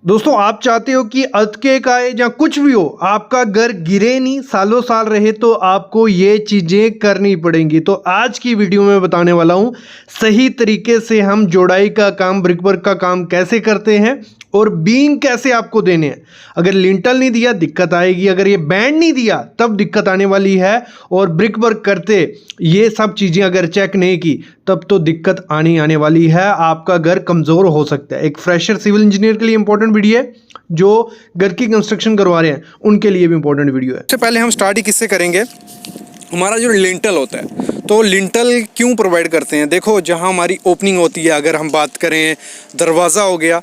दोस्तों आप चाहते हो कि अर्थक्वेक आए या कुछ भी हो, आपका घर गिरे नहीं, सालों साल रहे, तो आपको ये चीजें करनी पड़ेंगी। तो आज की वीडियो में बताने वाला हूं सही तरीके से हम जोड़ाई का काम, ब्रिकवर्क का काम कैसे करते हैं और बीम कैसे आपको देने हैं। अगर लिंटल नहीं दिया दिक्कत आएगी, अगर ये बैंड नहीं दिया तब दिक्कत आने वाली है। और ब्रिकवर्क करते ये सब चीज़ें अगर चेक नहीं की तब तो दिक्कत आने वाली है, आपका घर कमज़ोर हो सकता है। एक फ्रेशर सिविल इंजीनियर के लिए इंपॉर्टेंट वीडियो है, जो घर की कंस्ट्रक्शन करवा रहे हैं उनके लिए भी इंपॉर्टेंट वीडियो है। सबसे पहले हम स्टार्ट ही किससे करेंगे, हमारा जो लिंटल होता है। तो लिंटल क्यों प्रोवाइड करते हैं? देखो, जहाँ हमारी ओपनिंग होती है, अगर हम बात करें दरवाज़ा हो गया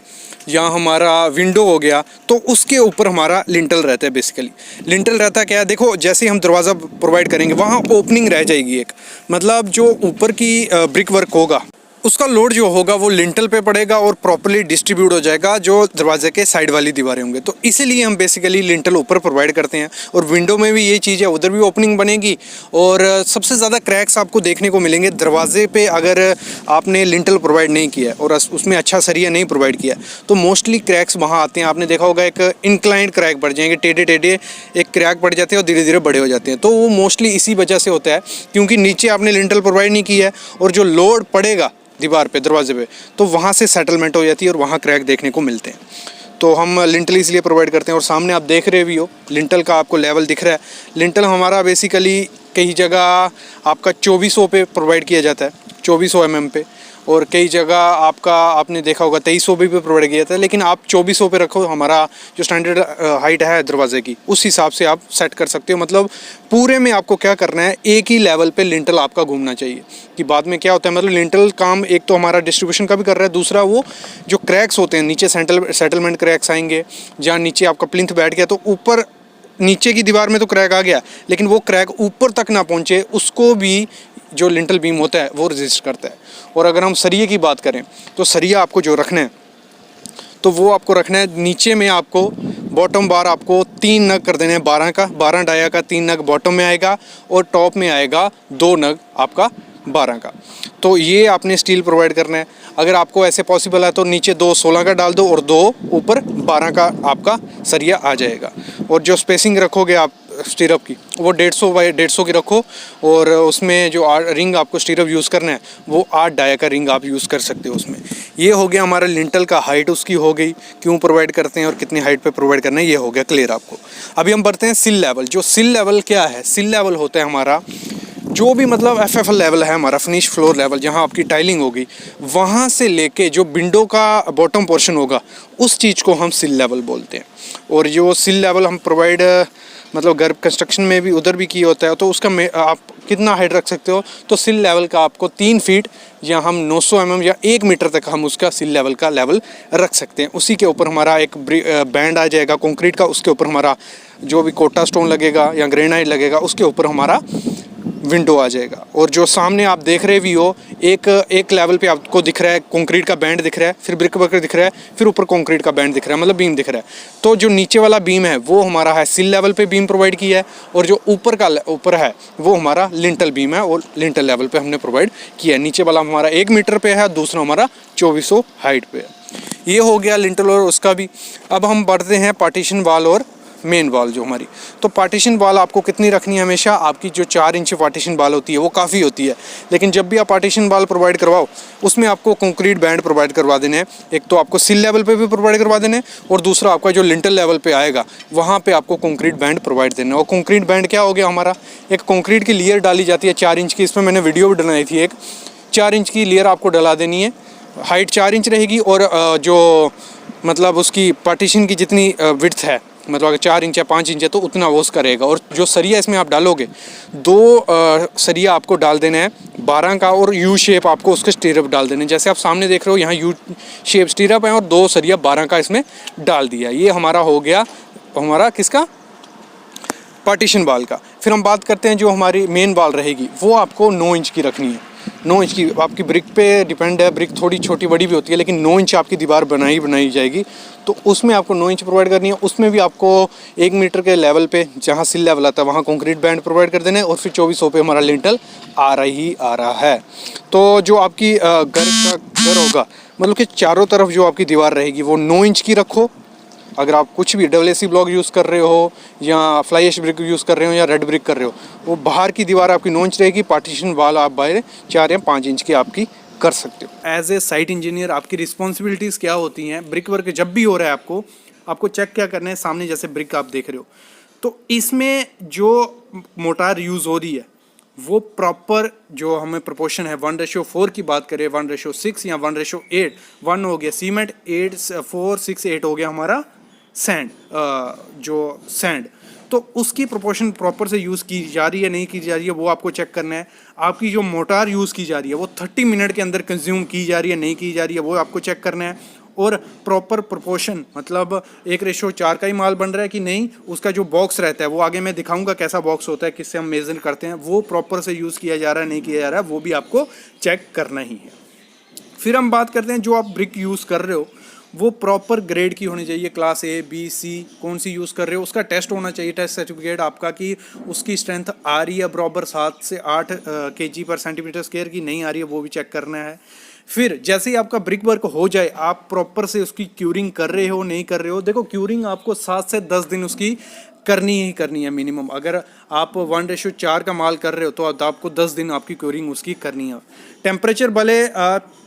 या हमारा विंडो हो गया, तो उसके ऊपर हमारा लिंटल रहता है। बेसिकली लिंटल रहता क्या है, देखो जैसे ही हम दरवाज़ा प्रोवाइड करेंगे वहाँ ओपनिंग रह जाएगी एक, मतलब जो ऊपर की ब्रिक वर्क होगा उसका लोड जो होगा वो लिंटल पे पड़ेगा और प्रॉपर्ली डिस्ट्रीब्यूट हो जाएगा जो दरवाजे के साइड वाली दीवारें होंगे। तो इसीलिए हम बेसिकली लिंटल ऊपर प्रोवाइड करते हैं। और विंडो में भी ये चीज़ है, उधर भी ओपनिंग बनेगी। और सबसे ज़्यादा क्रैक्स आपको देखने को मिलेंगे दरवाजे पे अगर आपने लिंटल प्रोवाइड नहीं किया और उसमें अच्छा सरिया नहीं प्रोवाइड किया, तो मोस्टली क्रैक्स वहाँ आते हैं। आपने देखा होगा एक इंक्लाइंड क्रैक बढ़ जाएंगे, टेढ़े टेढ़े एक क्रैक बढ़ जाते हैं और धीरे धीरे बड़े हो जाते हैं। तो वो मोस्टली इसी वजह से होता है, क्योंकि नीचे आपने लिंटल प्रोवाइड नहीं किया है और जो लोड पड़ेगा दीवार पे, दरवाजे पे, तो वहाँ से सेटलमेंट हो जाती है और वहाँ क्रैक देखने को मिलते हैं। तो हम लिंटल इसलिए प्रोवाइड करते हैं। और सामने आप देख रहे भी हो लिंटल का आपको लेवल दिख रहा है। लिंटल हमारा बेसिकली कई जगह आपका 2400 पे प्रोवाइड किया जाता है, 2400 mm पे, और कई जगह आपका आपने देखा होगा 2300 भी प्रोवाइड किया जाता है। लेकिन आप 2400 पे रखो, हमारा जो स्टैंडर्ड हाइट है दरवाजे की, उस हिसाब से आप सेट कर सकते हो। मतलब पूरे में आपको क्या करना है, एक ही लेवल पे लिंटल आपका घूमना चाहिए। कि बाद में क्या होता है, मतलब लिंटल काम एक तो हमारा डिस्ट्रीब्यूशन का भी कर रहा है, दूसरा वो जो क्रैक्स होते हैं नीचे सेटलमेंट क्रैक्स आएंगे, जहाँ नीचे आपका प्लिंथ बैठ गया तो ऊपर नीचे की दीवार में तो क्रैक आ गया, लेकिन वो क्रैक ऊपर तक ना पहुँचे, उसको भी जो लिंटल बीम होता है वो रेजिस्ट करता है। और अगर हम सरिये की बात करें तो सरिया आपको जो रखना है तो वो आपको रखना है नीचे में, आपको बॉटम बार आपको 3 नग कर देने हैं 12 का, 12 डाया का 3 नग बॉटम में आएगा और टॉप में आएगा 2 नग आपका 12 का। तो ये आपने स्टील प्रोवाइड करना है। अगर आपको ऐसे पॉसिबल है तो नीचे 2 16 का डाल दो और 2 ऊपर 12 का आपका सरिया आ जाएगा। और जो स्पेसिंग रखोगे आप स्टीरअप की, वो 150 बाई 150 की रखो। और उसमें जो रिंग आपको स्टीरअप यूज़ करना है वो 8 डाया का रिंग आप यूज़ कर सकते हो उसमें। ये हो गया हमारा लिंटल का हाइट, उसकी हो गई, क्यों प्रोवाइड करते हैं और कितनी हाइट पे प्रोवाइड करना है, ये हो गया क्लियर आपको। अभी हम बढ़ते हैं सिल लेवल। जो सिल लेवल क्या है, सिल लेवल होता है हमारा जो भी मतलब FFL लेवल है हमारा, फिनिश फ्लोर लेवल, जहाँ आपकी टाइलिंग होगी वहाँ से लेके जो विंडो का बॉटम पोर्शन होगा उस चीज़ को हम सिल लेवल बोलते हैं। और जो सिल लेवल हम प्रोवाइड मतलब घर कंस्ट्रक्शन में भी उधर भी किया होता है, तो उसका आप कितना हाइट रख सकते हो, तो सिल लेवल का आपको 3 फीट या हम 900 mm या 1 मीटर तक हम उसका सिल लेवल का लेवल रख सकते हैं। उसी के ऊपर हमारा एक बैंड आ जाएगा कंक्रीट का, उसके ऊपर हमारा जो भी कोटा स्टोन लगेगा या ग्रेनाइट लगेगा उसके ऊपर हमारा विंडो आ जाएगा। और जो सामने आप देख रहे भी हो, एक लेवल पे आपको दिख रहा है कंक्रीट का बैंड दिख रहा है, फिर ब्रिक वर्क दिख रहा है, फिर ऊपर कंक्रीट का बैंड दिख रहा है, मतलब बीम दिख रहा है। तो जो नीचे वाला बीम है वो हमारा है सिल लेवल पे बीम प्रोवाइड किया है, और जो ऊपर है वो हमारा लिंटल बीम है और लिंटल लेवल पे हमने प्रोवाइड किया है। नीचे वाला हमारा 1 मीटर पे है, दूसरा हमारा 2400 हाइट पे है। ये हो गया लिंटल और उसका भी। अब हम बढ़ते हैं पार्टीशन वाल और मेन वॉल जो हमारी। तो पार्टीशन वॉल आपको कितनी रखनी है, हमेशा आपकी जो 4 इंच पार्टीशन वॉल होती है वो काफ़ी होती है। लेकिन जब भी आप पार्टीशन वॉल प्रोवाइड करवाओ उसमें आपको कंक्रीट बैंड प्रोवाइड करवा देने हैं। एक तो आपको सिल लेवल पे भी प्रोवाइड करवा देने हैं, और दूसरा आपका जो लिंटल लेवल पे आएगा वहाँ पे आपको कंक्रीट बैंड प्रोवाइड देना है। और कंक्रीट बैंड क्या हो गया हमारा, एक कंक्रीट की लेयर डाली जाती है 4 इंच की, इसमें मैंने वीडियो भी बनाई थी। एक 4 इंच की लेयर आपको डला देनी है, हाइट 4 इंच रहेगी, और जो मतलब उसकी पार्टीशन की जितनी विड्थ है, मतलब अगर 4 इंच या 5 इंच है तो उतना वो उसका रहेगा। और जो सरिया इसमें आप डालोगे, 2 सरिया आपको डाल देना है 12 का, और यू शेप आपको उसके स्टीरअप डाल देने हैं। जैसे आप सामने देख रहे हो यहाँ यू शेप स्टीरअप है और 2 सरिया 12 का इसमें डाल दिया। ये हमारा हो गया हमारा किसका, पार्टीशन वॉल का। फिर हम बात करते हैं जो हमारी मेन वॉल रहेगी वो आपको 9 इंच की रखनी है। 9 इंच की आपकी ब्रिक पे डिपेंड है, ब्रिक थोड़ी छोटी बड़ी भी होती है, लेकिन 9 इंच आपकी दीवार बनाई जाएगी, तो उसमें आपको 9 इंच प्रोवाइड करनी है। उसमें भी आपको 1 मीटर के लेवल पे जहाँ सिल लेवल आता है वहाँ कंक्रीट बैंड प्रोवाइड कर देना है, और फिर 2400 पे हमारा लिंटल आ रहा है। तो जो आपकी घर होगा, मतलब कि चारों तरफ जो आपकी दीवार रहेगी वो 9 इंच की रखो, अगर आप कुछ भी डब्ल्यूएसी ब्लॉक यूज़ कर रहे हो या फ्लाई ऐश ब्रिक यूज़ कर रहे हो या रेड ब्रिक कर रहे हो, वो बाहर की दीवार आपकी 9 इंच रहेगी, पार्टीशन वाल आप बाहर 4 या 5 इंच की आपकी कर सकते हो। एज ए साइट इंजीनियर आपकी रिस्पॉन्सिबिलिटीज़ क्या होती हैं? ब्रिक वर्क जब भी हो रहा है आपको चेक क्या करना है? सामने जैसे ब्रिक आप देख रहे हो, तो इसमें जो मोटार यूज़ हो रही है वो प्रॉपर जो हमें प्रोपोर्शन है 1:4 की बात करें, 1:6 या 1:8, 1 हो गया सीमेंट, 8 4 6 8 हो गया हमारा सैंड, जो सैंड, तो उसकी प्रोपोर्शन प्रॉपर से यूज़ की जा रही है नहीं की जा रही है वो आपको चेक करना है। आपकी जो मोटार यूज़ की जा रही है वो 30 मिनट के अंदर कंज्यूम की जा रही है नहीं की जा रही है वो आपको चेक करना है। और प्रॉपर प्रोपोर्शन मतलब 1:4 का ही माल बन रहा है कि नहीं, उसका जो बॉक्स रहता है वो आगे मैं दिखाऊंगा कैसा बॉक्स होता है, किससे हम मेजर करते हैं, वो प्रॉपर से यूज़ किया जा रहा है नहीं किया जा रहा है वो भी आपको चेक करना ही है। फिर हम बात करते हैं जो आप ब्रिक यूज़ कर रहे हो वो प्रॉपर ग्रेड की होनी चाहिए, क्लास ए बी सी कौन सी यूज़ कर रहे हो उसका टेस्ट होना चाहिए, टेस्ट सर्टिफिकेट आपका कि उसकी स्ट्रेंथ आ रही है बराबर 7 से 8 kg/cm² की नहीं आ रही है वो भी चेक करना है। फिर जैसे ही आपका ब्रिक वर्क हो जाए आप प्रॉपर से उसकी क्यूरिंग कर रहे हो नहीं कर रहे हो। देखो क्यूरिंग आपको 7 से 10 दिन उसकी करनी ही करनी है मिनिमम। अगर आप 1:4 का माल कर रहे हो तो आपको 10 दिन आपकी क्यूरिंग उसकी करनी है। टेम्परेचर भले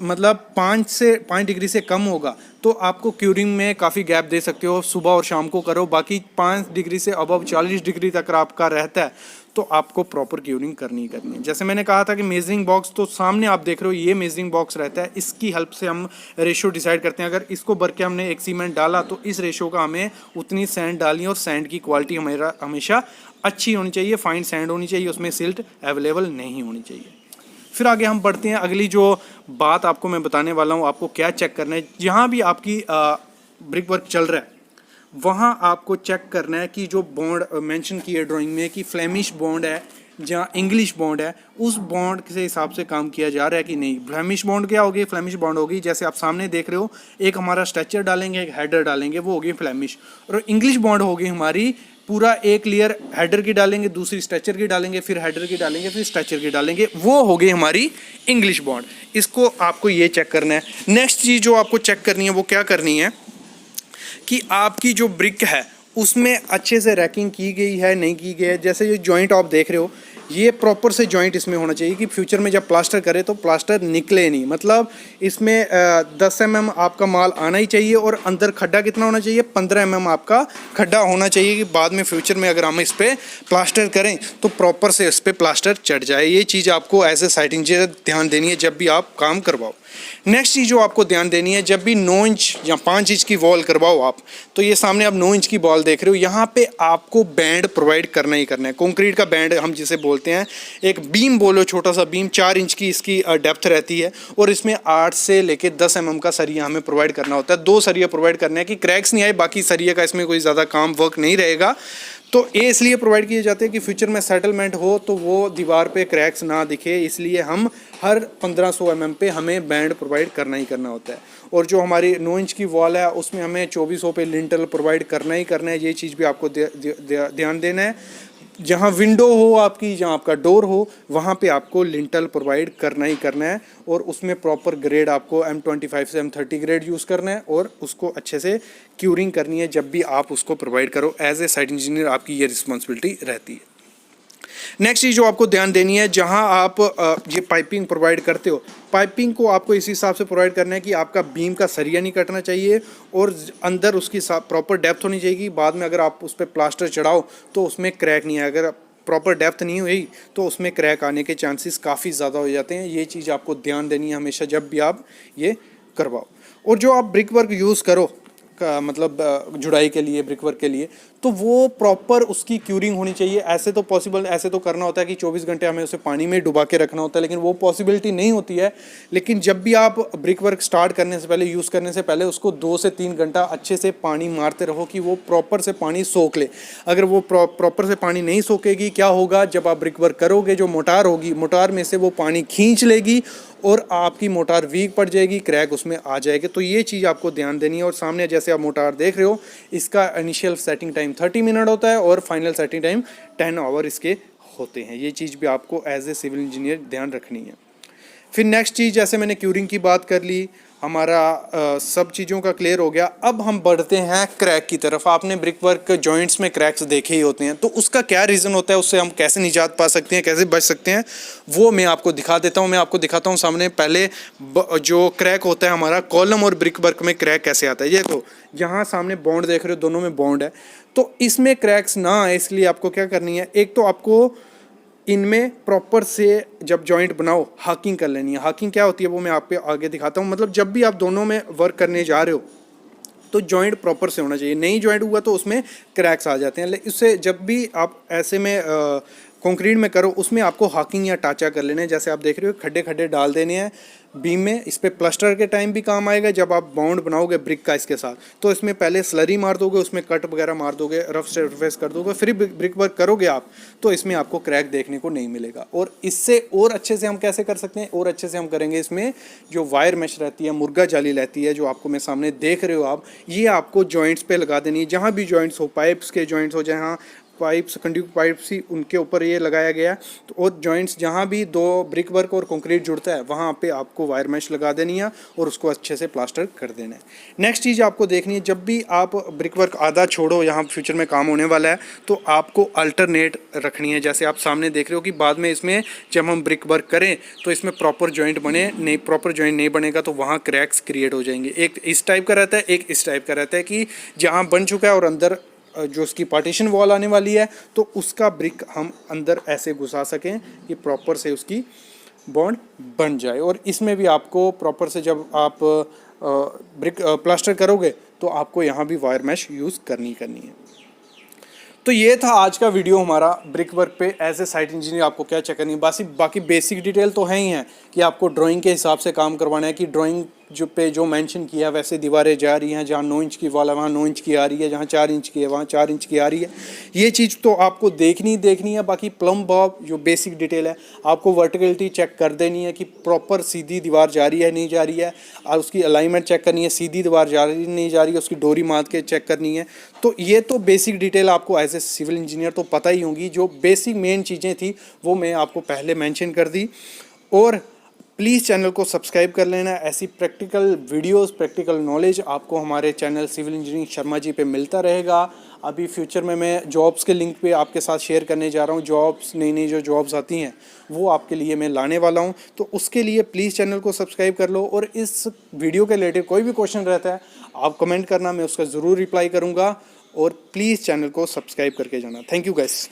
मतलब 5 डिग्री से कम होगा तो आपको क्यूरिंग में काफ़ी गैप दे सकते हो, सुबह और शाम को करो। बाकी 5 डिग्री से अबव 40 डिग्री तक आपका रहता है तो आपको प्रॉपर क्यूरिंग करनी ही करनी है। जैसे मैंने कहा था कि मेजरिंग बॉक्स तो सामने आप देख रहे हो, ये मेजरिंग बॉक्स रहता है, इसकी हेल्प से हम रेशियो डिसाइड करते हैं। अगर इसको भर के हमने एक सीमेंट डाला तो इस रेशियो का हमें उतनी सैंड डालनी, और सैंड की क्वालिटी हमेशा अच्छी होनी चाहिए, फाइन सैंड होनी चाहिए, उसमें सिल्ट अवेलेबल नहीं होनी चाहिए। फिर आगे हम बढ़ते हैं, अगली जो बात आपको मैं बताने वाला हूँ आपको क्या चेक करना है। जहाँ भी आपकी ब्रिक वर्क चल रहा है वहाँ आपको चेक करना है कि जो बॉन्ड मेंशन की है ड्राइंग में कि फ्लेमिश बॉन्ड है जहाँ इंग्लिश बॉन्ड है, उस बॉन्ड के हिसाब से काम किया जा रहा है कि नहीं। फ्लेमिश बॉन्ड क्या होगी? फ्लेमिश बॉन्ड होगी जैसे आप सामने देख रहे हो, एक हमारा स्ट्रेचर डालेंगे एक हेडर डालेंगे वो होगी फ्लेमिश, और इंग्लिश बॉन्ड होगी हमारी पूरा एक लेयर हेडर की डालेंगे, दूसरी स्ट्रेचर की डालेंगे, फिर हेडर की डालेंगे, फिर स्ट्रेचर की डालेंगे, वो हो गई हमारी इंग्लिश बॉन्ड। इसको आपको ये चेक करना है। नेक्स्ट चीज़ जो आपको चेक करनी है वो क्या करनी है कि आपकी जो ब्रिक है उसमें अच्छे से रैकिंग की गई है नहीं की गई है। जैसे ये जॉइंट आप देख रहे हो ये प्रॉपर से जॉइंट इसमें होना चाहिए कि फ्यूचर में जब प्लास्टर करे तो प्लास्टर निकले नहीं। मतलब इसमें 10 mm आपका माल आना ही चाहिए, और अंदर खड्डा कितना होना चाहिए? 15 mm आपका खड्डा होना चाहिए कि बाद में फ्यूचर में अगर हम इस पर प्लास्टर करें तो प्रॉपर से इस पर प्लास्टर चढ़ जाए। ये चीज़ आपको एज ए साइट इंजीनियर ध्यान देनी है जब भी आप काम करवाओ। नेक्स्ट चीज़ जो आपको ध्यान देनी है, जब भी 9 इंच या 5 इंच की वॉल करवाओ आप, तो ये सामने आप 9 इंच की वॉल देख रहे हो, यहाँ पे आपको बैंड प्रोवाइड करना ही करना है। कंक्रीट का बैंड हम जिसे बोलते हैं, एक बीम बोलो, छोटा सा बीम 4 इंच की इसकी डेप्थ रहती है, और इसमें 8 से लेके 10 mm का सरिया हमें प्रोवाइड करना होता है। 2 सरिया प्रोवाइड करना है कि क्रैक्स नहीं आए, बाकी सरिया का इसमें कोई ज़्यादा काम वर्क नहीं रहेगा। तो ये इसलिए प्रोवाइड किए जाते हैं कि फ्यूचर में सेटलमेंट हो तो वो दीवार पे क्रैक्स ना दिखे, इसलिए हम हर 1500 mm पे हमें बैंड प्रोवाइड करना ही करना होता है। और जो हमारी 9 इंच की वॉल है उसमें हमें 2400 पे लिंटल प्रोवाइड करना ही करना है। ये चीज़ भी आपको ध्यान देना है। जहाँ विंडो हो आपकी, जहाँ आपका डोर हो, वहाँ पे आपको लिंटल प्रोवाइड करना ही करना है, और उसमें प्रॉपर ग्रेड आपको M25 से M30 ग्रेड यूज़ करना है, और उसको अच्छे से क्यूरिंग करनी है जब भी आप उसको प्रोवाइड करो। एज ए साइट इंजीनियर आपकी ये रिस्पॉन्सिबिलिटी रहती है। नेक्स्ट चीज़ जो आपको ध्यान देनी है, जहाँ आप ये पाइपिंग प्रोवाइड करते हो, पाइपिंग को आपको इस हिसाब से प्रोवाइड करना है कि आपका बीम का सरिया नहीं कटना चाहिए, और अंदर उसकी प्रॉपर डेप्थ होनी चाहिए। बाद में अगर आप उस पर प्लास्टर चढ़ाओ तो उसमें क्रैक नहीं है। अगर प्रॉपर डेप्थ नहीं हुई तो उसमें क्रैक आने के चांसेस काफ़ी ज़्यादा हो जाते हैं। ये चीज़ आपको ध्यान देनी है हमेशा जब भी आप ये करवाओ। और जो आप ब्रिक वर्क यूज़ करो का मतलब जुड़ाई के लिए, ब्रिक वर्क के लिए, तो वो प्रॉपर उसकी क्यूरिंग होनी चाहिए। ऐसे तो पॉसिबल, ऐसे तो करना होता है कि 24 घंटे हमें उसे पानी में डुबा के रखना होता है, लेकिन वो पॉसिबिलिटी नहीं होती है। लेकिन जब भी आप ब्रिक वर्क स्टार्ट करने से पहले, यूज़ करने से पहले, उसको 2 से 3 घंटा अच्छे से पानी मारते रहो कि वो प्रॉपर से पानी सोख ले। अगर वो प्रॉपर से पानी नहीं सोखेगी, क्या होगा, जब आप ब्रिक वर्क करोगे जो मोटार होगी, मोटार में से वो पानी खींच लेगी और आपकी मोटार वीक पड़ जाएगी, क्रैक उसमें आ जाएगी। तो ये चीज़ आपको ध्यान देनी है। और सामने जैसे आप मोटार देख रहे हो, इसका इनिशियल सेटिंग टाइम 30 मिनट होता है और फाइनल सेटिंग टाइम 10 आवर इसके होते हैं। ये चीज़ भी आपको एज ए सिविल इंजीनियर ध्यान रखनी है। फिर नेक्स्ट चीज़, जैसे मैंने क्यूरिंग की बात कर ली, हमारा सब चीज़ों का क्लियर हो गया। अब हम बढ़ते हैं क्रैक की तरफ। आपने ब्रिक वर्क जॉइंट्स में क्रैक्स देखे ही होते हैं, तो उसका क्या रीज़न होता है, उससे हम कैसे निजात पा सकते हैं, कैसे बच सकते हैं, वो मैं आपको दिखा देता हूँ। मैं आपको दिखाता हूँ सामने। पहले जो क्रैक होता है हमारा कॉलम और ब्रिक वर्क में क्रैक कैसे आता है। ये तो यहाँ सामने बॉन्ड देख रहे हो, दोनों में बॉन्ड है। तो इसमें क्रैक्स ना आए इसलिए आपको क्या करनी है, एक तो आपको इनमें प्रॉपर से जब जॉइंट बनाओ हाकिंग कर लेनी है। हाकिंग क्या होती है वो मैं आपको आगे दिखाता हूँ। मतलब जब भी आप दोनों में वर्क करने जा रहे हो तो जॉइंट प्रॉपर से होना चाहिए। नहीं जॉइंट हुआ तो उसमें क्रैक्स आ जाते हैं। लेकिन इससे जब भी आप ऐसे में कंक्रीट में करो उसमें आपको हाकिंग या टाचा कर लेना है। जैसे आप देख रहे हो खड्डे खड्डे डाल देने हैं बीम में। इस पर प्लास्टर के टाइम भी काम आएगा। जब आप बाउंड बनाओगे ब्रिक का इसके साथ, तो इसमें पहले स्लरी मार दोगे, उसमें कट वगैरह मार दोगे, रफ सरफेस कर दोगे, फिर ब्रिक वर्क करोगे आप, तो इसमें आपको क्रैक देखने को नहीं मिलेगा। और इससे और अच्छे से हम कैसे कर सकते हैं, और अच्छे से हम करेंगे इसमें जो वायर मैश रहती है, मुर्गा जाली रहती है, जो आपको मैं सामने देख रहे हो आप, ये आपको जॉइंट्स पे लगा देनी है। जहाँ भी जॉइंट्स हो, पाइप्स के जॉइंट्स हो, जहाँ पाइप्स कंडक्टिव पाइप्स ही उनके ऊपर ये लगाया गया है। तो और जॉइंट्स जहाँ भी दो ब्रिक वर्क और कंक्रीट जुड़ता है वहाँ पे आपको वायर मैश लगा देनी है और उसको अच्छे से प्लास्टर कर देना है। नेक्स्ट चीज़ आपको देखनी है, जब भी आप ब्रिक वर्क आधा छोड़ो, यहाँ फ्यूचर में काम होने वाला है, तो आपको अल्टरनेट रखनी है। जैसे आप सामने देख रहे हो कि बाद में इसमें जब हम ब्रिक वर्क करें तो इसमें प्रॉपर जॉइंट बने नहीं, प्रॉपर जॉइंट नहीं बनेगा तो वहाँ क्रैक्स क्रिएट हो जाएंगे। एक इस टाइप का रहता है, एक इस टाइप का रहता है कि जहाँ बन चुका है और अंदर जो उसकी पार्टीशन वॉल आने वाली है तो उसका ब्रिक हम अंदर ऐसे घुसा सकें कि प्रॉपर से उसकी बॉन्ड बन जाए। और इसमें भी आपको प्रॉपर से जब आप ब्रिक प्लास्टर करोगे तो आपको यहाँ भी वायर मैश यूज़ करनी है। तो ये था आज का वीडियो हमारा ब्रिक वर्क पे एज ए साइट इंजीनियर आपको क्या चेक करनी है। बाकी बेसिक डिटेल तो है ही है कि आपको ड्राइंग के हिसाब से काम करवाना है कि ड्राइंग जो मेंशन किया है वैसे दीवारें जा रही हैं। जहाँ 9 इंच की वॉल है वहाँ 9 इंच की आ रही है, जहाँ 4 इंच की है वहाँ 4 इंच की आ रही है। ये चीज़ तो आपको देखनी है। बाकी प्लम बॉब जो बेसिक डिटेल है आपको वर्टिकलिटी चेक कर देनी है कि प्रॉपर सीधी दीवार जा रही है नहीं जा रही है, और उसकी अलाइनमेंट चेक करनी है, सीधी दीवार जा रही नहीं जा रही है, उसकी डोरी मार के चेक करनी है। तो ये तो बेसिक डिटेल आपको एज ए सिविल इंजीनियर तो पता ही होंगी। जो बेसिक मेन चीज़ें थी वो मैं आपको पहले मेंशन कर दी। और प्लीज़ चैनल को सब्सक्राइब कर लेना। ऐसी प्रैक्टिकल वीडियोस, प्रैक्टिकल नॉलेज आपको हमारे channel civil engineering Sharma ji पे मिलता रहेगा। अभी फ्यूचर में मैं जॉब्स के लिंक पे आपके साथ शेयर करने जा रहा हूँ। जॉब्स नई जो जॉब्स आती हैं वो आपके लिए मैं लाने वाला हूँ। तो उसके लिए प्लीज़ चैनल को सब्सक्राइब कर लो। और इस वीडियो के रिलेटेड कोई भी क्वेश्चन रहता है आप कमेंट करना, मैं उसका ज़रूर रिप्लाई करूँगा। और प्लीज़ चैनल को सब्सक्राइब करके जाना। Thank you guys.